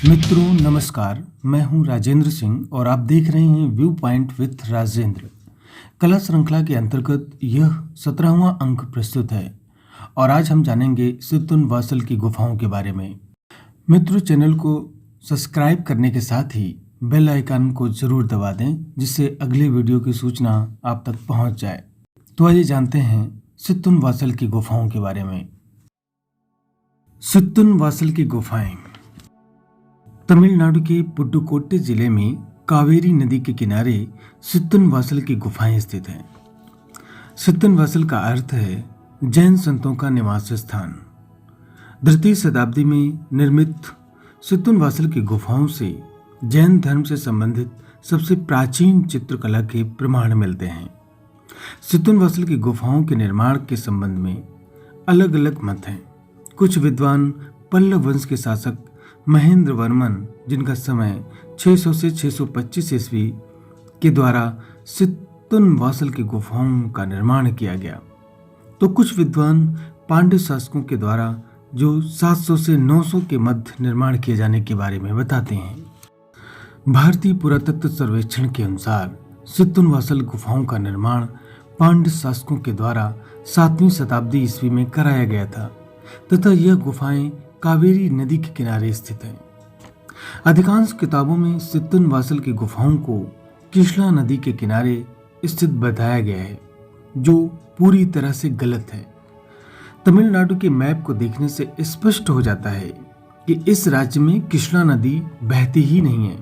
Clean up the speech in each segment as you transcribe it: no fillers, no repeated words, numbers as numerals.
मित्रों नमस्कार, मैं हूं राजेंद्र सिंह और आप देख रहे हैं व्यू पॉइंट विथ राजेंद्र। कला श्रृंखला के अंतर्गत यह 17वां अंक प्रस्तुत है और आज हम जानेंगे सित्तुन वासल की गुफाओं के बारे में। मित्रों, चैनल को सब्सक्राइब करने के साथ ही बेल आइकन को जरूर दबा दें जिससे अगले वीडियो की सूचना आप तक पहुंच जाए। तो आइए जानते हैं सित्तुन वासल की गुफाओं के बारे में। सित्तुन वासल की गुफाएं तमिलनाडु के पुडुकोट्टई जिले में कावेरी नदी के किनारे सित्तुन वासल की गुफाएं स्थित हैं। सित्तुन वासल का अर्थ है जैन संतों का निवास स्थान। 3वीं शताब्दी में निर्मित सित्तुन वासल की गुफाओं से जैन धर्म से संबंधित सबसे प्राचीन चित्रकला के प्रमाण मिलते हैं। सित्तुन वासल की गुफाओं के निर्माण के संबंध में अलग अलग मत हैं। कुछ विद्वान पल्लव वंश के शासक महेंद्र वर्मन, जिनका समय 600 से 625 ईस्वी के द्वारा सित्तुन वासल की गुफाओं का निर्माण किया गया, तो कुछ विद्वान पांड्य शासकों के द्वारा जो 700 से 900 के मध्य निर्माण किए जाने के बारे में बताते हैं। भारतीय पुरातत्व सर्वेक्षण के अनुसार सित्तुन वासल गुफाओं का निर्माण पांड्य शासकों के द्वारा 7वीं शताब्दी ईस्वी में कराया गया था तथा यह गुफाएं कावेरी नदी के किनारे स्थित हैं। अधिकांश किताबों में सित्तुन वासल की गुफाओं को कृष्णा नदी के किनारे स्थित बताया गया है, जो पूरी तरह से गलत है। तमिलनाडु के मैप को देखने से स्पष्ट हो जाता है कि इस राज्य में कृष्णा नदी बहती ही नहीं है।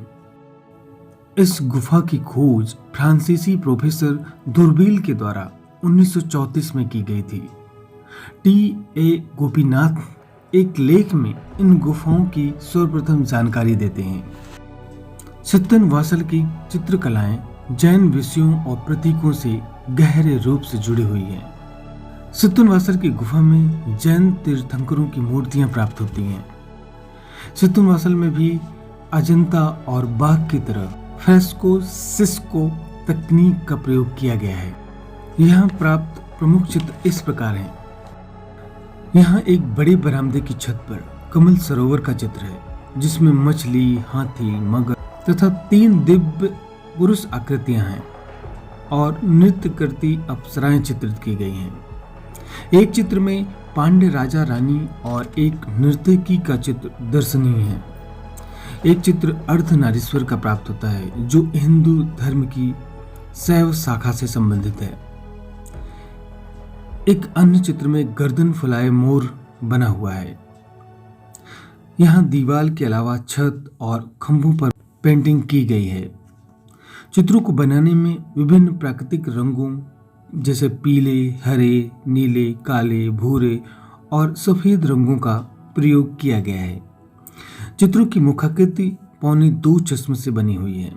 इस गुफा की खोज फ्रांसीसी प्रोफेसर दुर्बिल के द्वारा 1934 में की गई थी। टी.ए. गोपीनाथ एक लेख में इन गुफाओं की सर्वप्रथम जानकारी देते हैं। सित्तुन वासल की चित्रकलाएं जैन विषयों और प्रतीकों से गहरे रूप से जुड़ी हुई हैं। सित्तुन वासल की गुफा में जैन तीर्थंकरों की मूर्तियां प्राप्त होती हैं। सित्तुन वासल में भी अजंता और बाघ की तरह फ्रेस्को सिस्को तकनीक का प्रयोग किया गया है। यहाँ प्राप्त प्रमुख चित्र इस प्रकार हैं। यहाँ एक बड़े बरामदे की छत पर कमल सरोवर का चित्र है जिसमें मछली, हाथी, मगर तथा 3 दिव्य पुरुष आकृतियां हैं और नृत्य करती अप्सराएं चित्रित की गई हैं। एक चित्र में पांड्य राजा रानी और एक नर्तकी का चित्र दर्शनीय है। एक चित्र अर्धनारीश्वर का प्राप्त होता है जो हिंदू धर्म की शैव शाखा से संबंधित है। एक अन्य चित्र में गर्दन फुलाए मोर बना हुआ है। यहाँ दीवार के अलावा छत और खंभों पर पेंटिंग की गई है। चित्रों को बनाने में विभिन्न प्राकृतिक रंगों जैसे पीले, हरे, नीले, काले, भूरे और सफेद रंगों का प्रयोग किया गया है। चित्रों की मुखाकृति 2.25 चश्मे से बनी हुई है।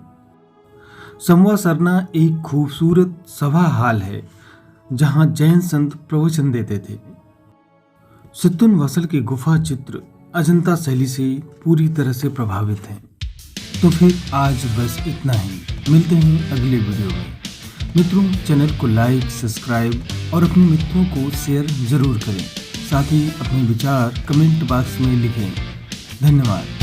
समवा सरना एक खूबसूरत सभा हाल है जहां जैन संत प्रवचन देते थे। सित्तुन वासल के गुफा चित्र अजंता शैली से पूरी तरह से प्रभावित हैं। तो फिर आज बस इतना ही। मिलते हैं अगले वीडियो में। मित्रों, चैनल को लाइक, सब्सक्राइब और अपने मित्रों को शेयर जरूर करें। साथ ही अपने विचार कमेंट बॉक्स में लिखें। धन्यवाद।